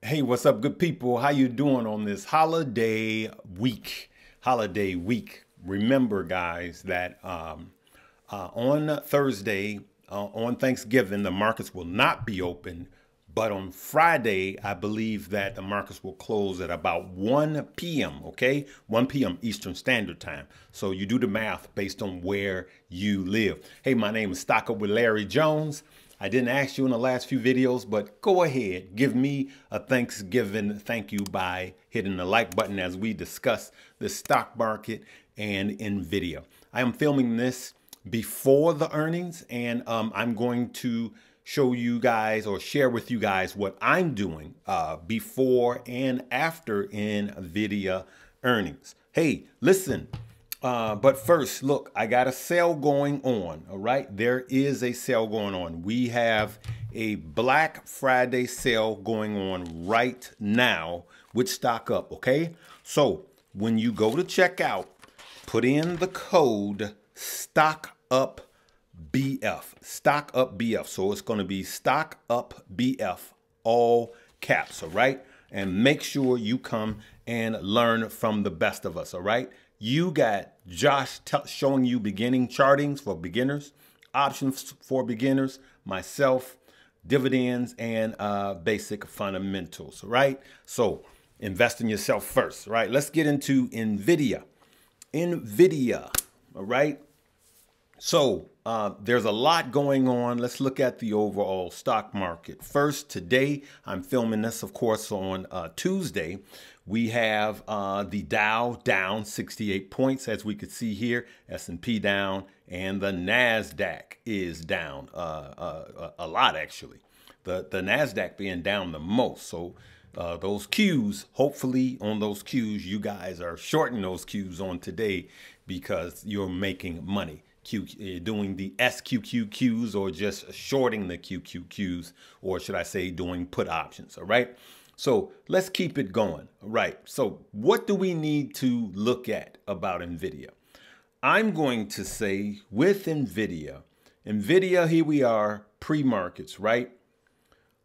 Hey, what's up, good people? How you doing on this holiday week? Remember, guys, that on Thursday, on Thanksgiving, the markets will not be open. But on Friday, I believe that the markets will close at about 1 p.m., okay? 1 p.m. Eastern Standard Time. So you do the math based on where you live. Hey, my name is Stock Up with Larry Jones. I didn't ask you in the last few videos, but go ahead, give me a Thanksgiving thank you by hitting the like button as we discuss the stock market and Nvidia. I am filming this before the earnings, and I'm going to show you guys or share with you guys what I'm doing before and after Nvidia earnings. Hey, listen. But first, look, I got a sale going on, all right? There is a sale going on. We have a Black Friday sale going on right now with Stock Up, okay? So when you go to checkout, put in the code STOCKUPBF, STOCKUPBF. So it's going to be STOCKUPBF, all caps, all right? And make sure you come and learn from the best of us, all right? You got Josh showing you beginning chartings for beginners, options for beginners, myself, dividends, and basic fundamentals, right? So invest in yourself first, right? Let's get into Nvidia, all right? So there's a lot going on. Let's look at the overall stock market. First, today, I'm filming this, of course, on Tuesday. We have the Dow down 68 points, as we could see here, S&P down, and the NASDAQ is down a lot, actually. The NASDAQ being down the most. So those Qs, hopefully on those Qs, you guys are shorting those Qs on today because you're making money. Doing the SQQQs or just shorting the QQQs, or should I say doing put options, all right? So let's keep it going, all right? So what do we need to look at about Nvidia? I'm going to say with Nvidia, here we are, pre-markets, right?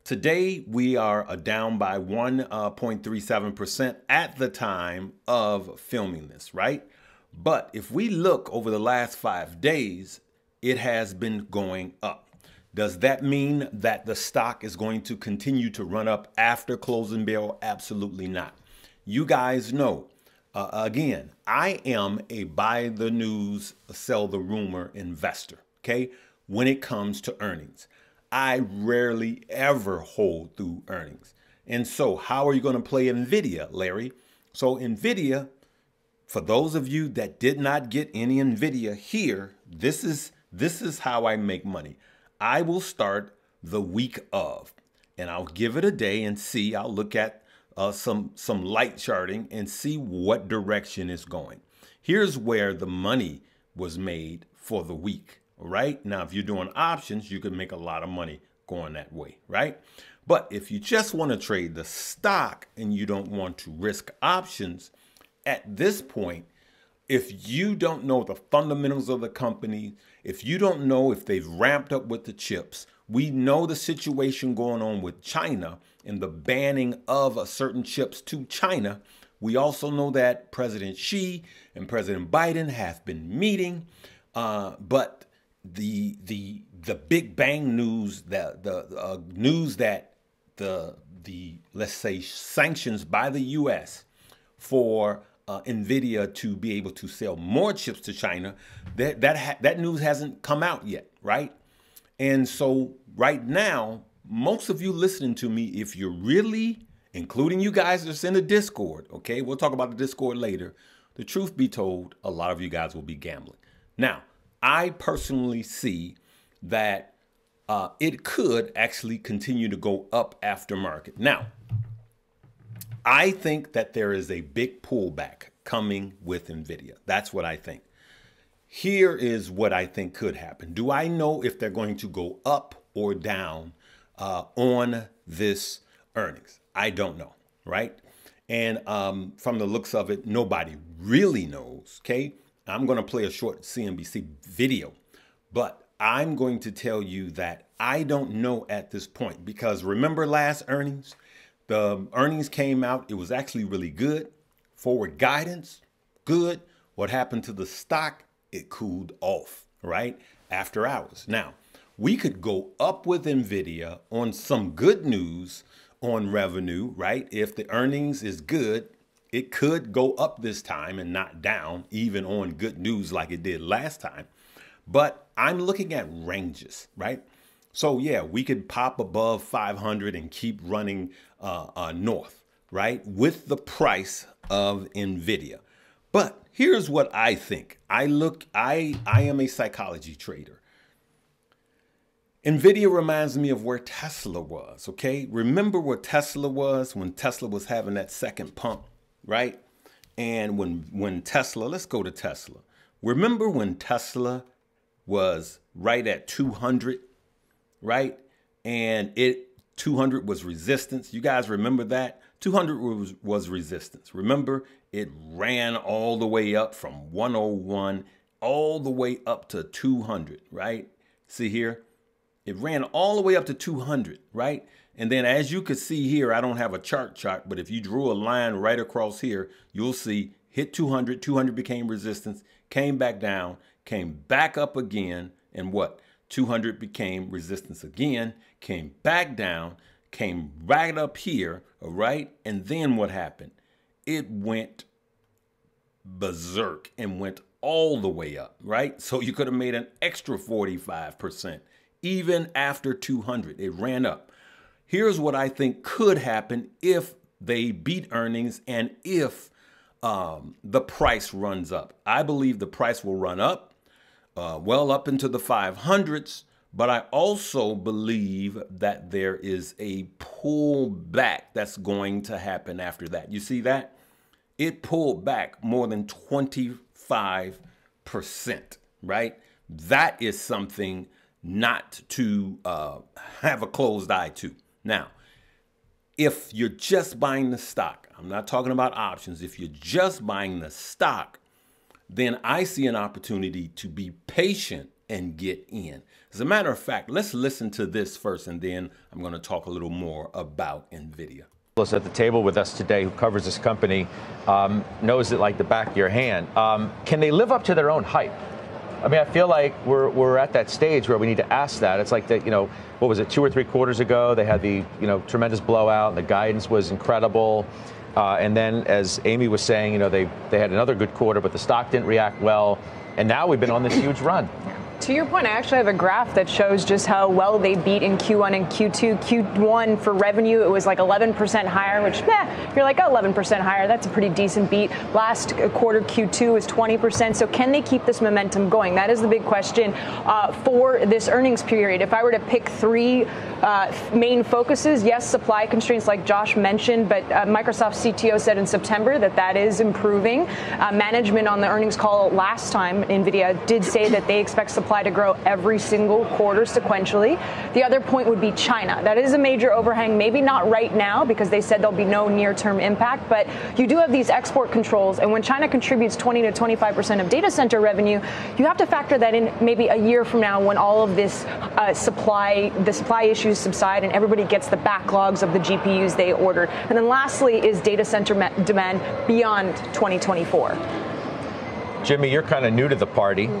Today, we are down by 1.37% at the time of filming this, right? But if we look over the last 5 days, it has been going up. Does that mean that the stock is going to continue to run up after closing bell? Absolutely not. You guys know, again, I am a buy the news, sell the rumor investor, okay? When it comes to earnings, I rarely ever hold through earnings. And so how are you going to play Nvidia, Larry? So Nvidia, for those of you that did not get any Nvidia here, this is how I make money. I will start the week of, and I'll give it a day and see. I'll look at some light charting and see what direction it's going. Here's where the money was made for the week, right? Now, if you're doing options, you can make a lot of money going that way, right? But if you just want to trade the stock and you don't want to risk options, at this point, if you don't know the fundamentals of the company, if you don't know if they've ramped up with the chips, we know the situation going on with China and the banning of certain chips to China. We also know that President Xi and President Biden have been meeting, but the big bang news, the news that the let's say sanctions by the U.S. for Nvidia to be able to sell more chips to China, that news hasn't come out yet, right? And so right now, most of you listening to me, if you're really, including you guys that's in the Discord, okay, we'll talk about the Discord later. The truth be told, a lot of you guys will be gambling. Now, I personally see that it could actually continue to go up after market. Now, I think that there is a big pullback coming with Nvidia. That's what I think. Here is what I think could happen. Do I know if they're going to go up or down on this earnings? I don't know, right? And from the looks of it, nobody really knows, okay? I'm going to play a short CNBC video, but I'm going to tell you that I don't know at this point, because remember last earnings? The earnings came out. It was actually really good. Forward guidance, good. What happened to the stock? It cooled off, right? After hours. Now, we could go up with Nvidia on some good news on revenue, right? If the earnings is good, it could go up this time and not down, even on good news like it did last time. But I'm looking at ranges, right? So yeah, we could pop above 500 and keep running north, right? With the price of Nvidia. But here's what I think. I am a psychology trader. Nvidia reminds me of where Tesla was, okay? Remember where Tesla was when Tesla was having that second pump, right? And when Tesla, let's go to Tesla. Remember when Tesla was right at 200, right? And 200 was resistance. You guys remember that? 200 was resistance. Remember, it ran all the way up from 101 all the way up to 200, right? See here? It ran all the way up to 200, right? And then as you can see here, I don't have a chart, but if you drew a line right across here, you'll see hit 200, 200 became resistance, came back down, came back up again, and what? 200 became resistance again, came back down, came right up here, all right? And then what happened? It went berserk and went all the way up, right? So you could have made an extra 45%. Even after 200, it ran up. Here's what I think could happen if they beat earnings and if the price runs up. I believe the price will run up, well up into the 500s, but I also believe that there is a pullback that's going to happen after that. You see that? It pulled back more than 25%, right? That is something not to have a closed eye to. Now, if you're just buying the stock, I'm not talking about options. If you're just buying the stock, then I see an opportunity to be patient and get in. As a matter of fact, let's listen to this first, and then I'm going to talk a little more about Nvidia. At the table with us today, who covers this company, knows it like the back of your hand. Can they live up to their own hype? I mean, I feel like we're at that stage where we need to ask that. It's like that, what was it, 2 or 3 quarters ago? They had the, tremendous blowout, and the guidance was incredible. And then, as Amy was saying, they had another good quarter, but the stock didn't react well. And now we've been on this huge run. To your point, I actually have a graph that shows just how well they beat in Q1 and Q2. Q1 for revenue, it was like 11% higher, which, you're like, 11% higher. That's a pretty decent beat. Last quarter, Q2 is 20%. So can they keep this momentum going? That is the big question for this earnings period. If I were to pick 3 main focuses, yes, supply constraints like Josh mentioned, but Microsoft's CTO said in September that is improving. Management on the earnings call last time, NVIDIA did say that they expect supply to grow every single quarter sequentially. The other point would be China. That is a major overhang, maybe not right now because they said there'll be no near-term impact, but you do have these export controls, and when China contributes 20 to 25% of data center revenue, you have to factor that in maybe a year from now when all of this the supply issues subside and everybody gets the backlogs of the GPUs they ordered. And then lastly is data center demand beyond 2024. Jimmy, you're kind of new to the party.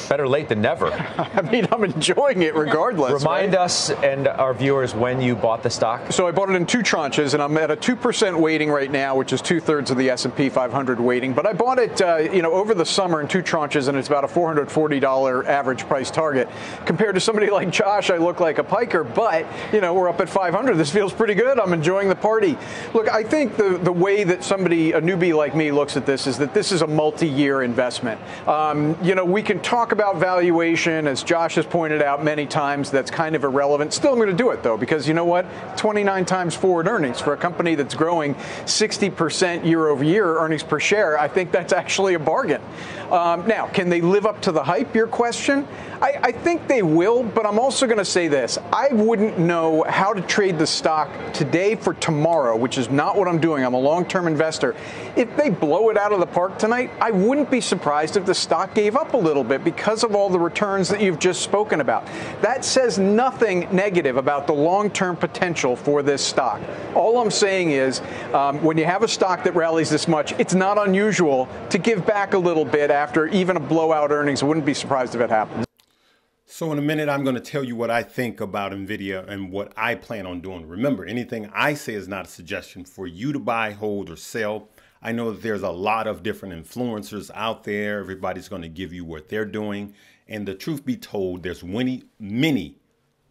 Better late than never. I mean, I'm enjoying it regardless. Remind us and our viewers when you bought the stock. So I bought it in 2 tranches, and I'm at a 2% weighting right now, which is 2/3 of the S&P 500 weighting. But I bought it, over the summer in 2 tranches, and it's about a $440 average price target. Compared to somebody like Josh, I look like a piker, but we're up at 500. This feels pretty good. I'm enjoying the party. Look, I think the way that a newbie like me, looks at this is that this is a multi-year investment. We can talk about valuation, as Josh has pointed out many times. That's kind of irrelevant. Still, I'm going to do it though, because you know what? 29 times forward earnings for a company that's growing 60% year over year earnings per share. I think that's actually a bargain. Now, can they live up to the hype? Your question? I think they will, but I'm also going to say this. I wouldn't know how to trade the stock today for tomorrow, which is not what I'm doing. I'm a long-term investor. If they blow it out of the park tonight, I wouldn't be surprised if the stock gave up a little bit, because of all the returns that you've just spoken about. That says nothing negative about the long-term potential for this stock. All I'm saying is when you have a stock that rallies this much, it's not unusual to give back a little bit after even a blowout earnings. I wouldn't be surprised if it happens. So in a minute, I'm going to tell you what I think about NVIDIA and what I plan on doing. Remember, anything I say is not a suggestion for you to buy, hold, or sell. I know that there's a lot of different influencers out there. Everybody's going to give you what they're doing. And the truth be told, there's many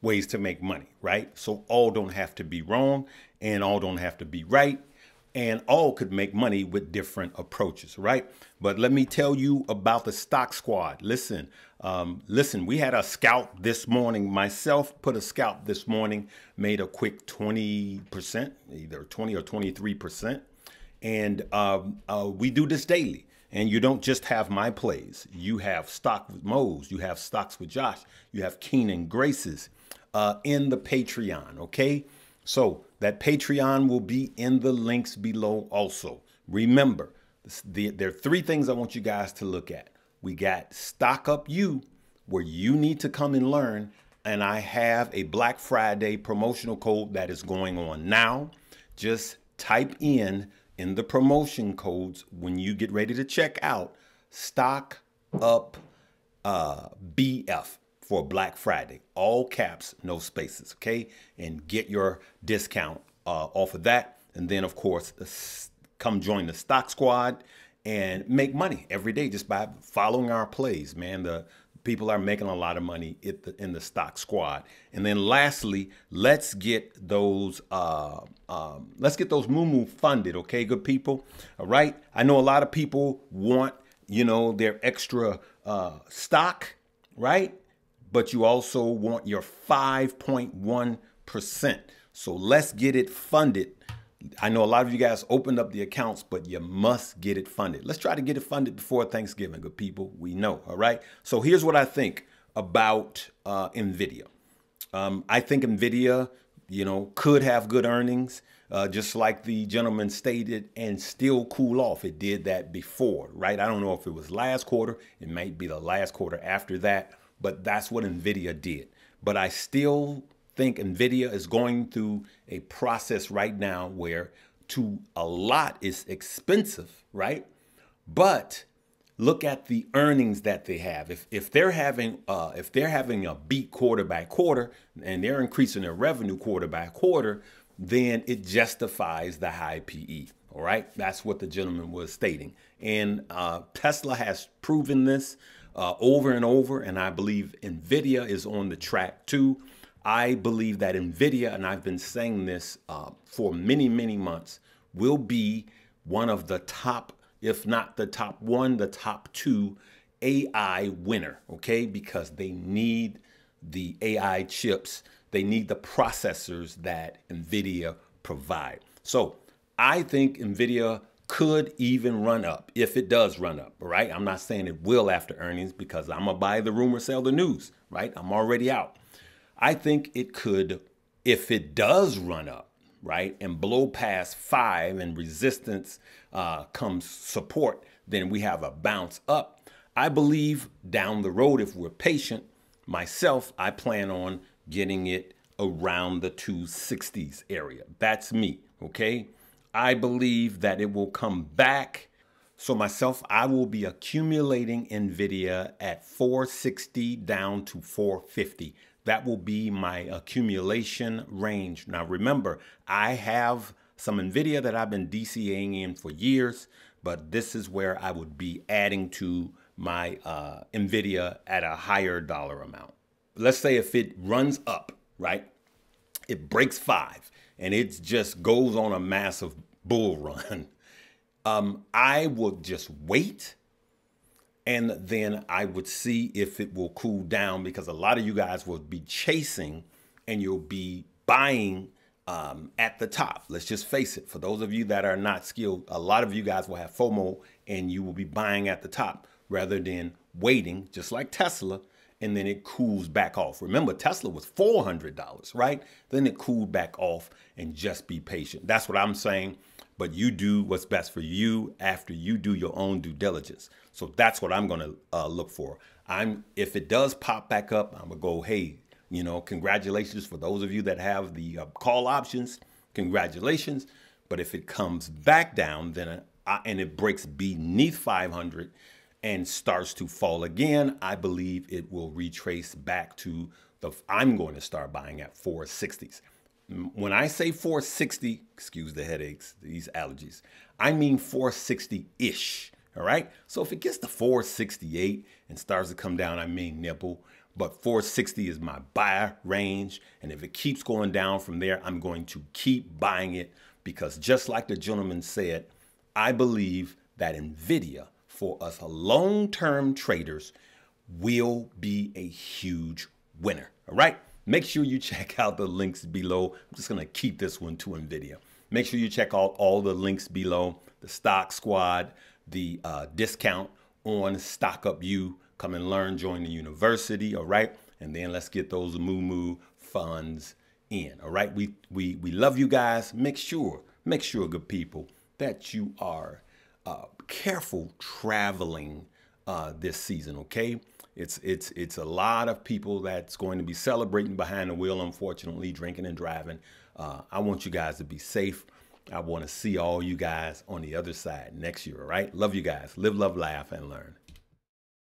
ways to make money, right? So all don't have to be wrong and all don't have to be right. And all could make money with different approaches, right? But let me tell you about the stock squad. Listen, we had a scalp this morning. Myself put a scalp this morning, made a quick 20%, either 20 or 23%. And we do this daily. And you don't just have my plays. You have Stock with Mose. You have Stocks with Josh. You have Keenan Graces in the Patreon, okay? So that Patreon will be in the links below also. Remember, there are three things I want you guys to look at. We got Stock Up You, where you need to come and learn. And I have a Black Friday promotional code that is going on now. Just type in the promotion codes when you get ready to check out STOCKUPBF for Black Friday. All caps, no spaces, okay? And get your discount off of that. And then, of course, come join the Stock Squad and make money every day just by following our plays, man. The people are making a lot of money in the Stock Squad. And then lastly, let's get those moo funded, okay, good people? All right. I know a lot of people want, their extra stock, right? But you also want your 5.1%. So let's get it funded. I know a lot of you guys opened up the accounts, but you must get it funded. Let's try to get it funded before Thanksgiving, good people. We know, all right? So here's what I think about NVIDIA. I think NVIDIA, could have good earnings, just like the gentleman stated, and still cool off. It did that before, right? I don't know if it was last quarter. It might be the last quarter after that, but that's what NVIDIA did. But I still think NVIDIA is going through a process right now where a lot is expensive, right? But look at the earnings that they have. If they're having a beat quarter by quarter and they're increasing their revenue quarter by quarter, then it justifies the high PE. All right, that's what the gentleman was stating. And Tesla has proven this over and over, and I believe NVIDIA is on the track too. I believe that NVIDIA, and I've been saying this for many, many months, will be one of the top, if not the top one, the top two AI winner, okay? Because they need the AI chips. They need the processors that NVIDIA provide. So I think NVIDIA could even run up if it does run up, right? I'm not saying it will after earnings because I'm going to buy the rumor, sell the news, right? I'm already out. I think it could, if it does run up, right, and blow past 5 and resistance comes support, then we have a bounce up. I believe down the road, if we're patient, myself, I plan on getting it around the 260s area. That's me, okay? I believe that it will come back. So myself, I will be accumulating NVIDIA at 460 down to 450. That will be my accumulation range. Now, remember, I have some NVIDIA that I've been DCAing in for years, but this is where I would be adding to my NVIDIA at a higher dollar amount. Let's say if it runs up, right, it breaks 5 and it just goes on a massive bull run, I will just wait. And then I would see if it will cool down, because a lot of you guys will be chasing and you'll be buying at the top. Let's just face it. For those of you that are not skilled, a lot of you guys will have FOMO and you will be buying at the top rather than waiting, just like Tesla, and then it cools back off. Remember, Tesla was $400, right? Then it cooled back off, and just be patient. That's what I'm saying. but you do what's best for you after you do your own due diligence. So that's what I'm going to look for. If it does pop back up, I'm going to go, hey, you know, congratulations for those of you that have the call options. Congratulations. But if it comes back down, then and it breaks beneath 500 and starts to fall again, I believe it will retrace back to I'm going to start buying at 460s. When I say 460, excuse the headaches, these allergies, I mean 460-ish. All right. So if it gets to 468 and starts to come down, I may nibble. But 460 is my buy range. And if it keeps going down from there, I'm going to keep buying it, because just like the gentleman said, I believe that Nvidia, for us long-term traders, will be a huge winner. All right. Make sure you check out the links below. I'm just going to keep this one to Nvidia. Make sure you check out all the links below, the Stock Squad, the discount on StockUpU. Come and learn, join the university, all right? And then let's get those moo funds in, all right? We love you guys. Make sure, good people, that you are careful traveling this season, okay? It's a lot of people that's going to be celebrating behind the wheel, unfortunately, drinking and driving. I want you guys to be safe. I want to see all you guys on the other side next year, all right? Love you guys. Live, love, laugh, and learn.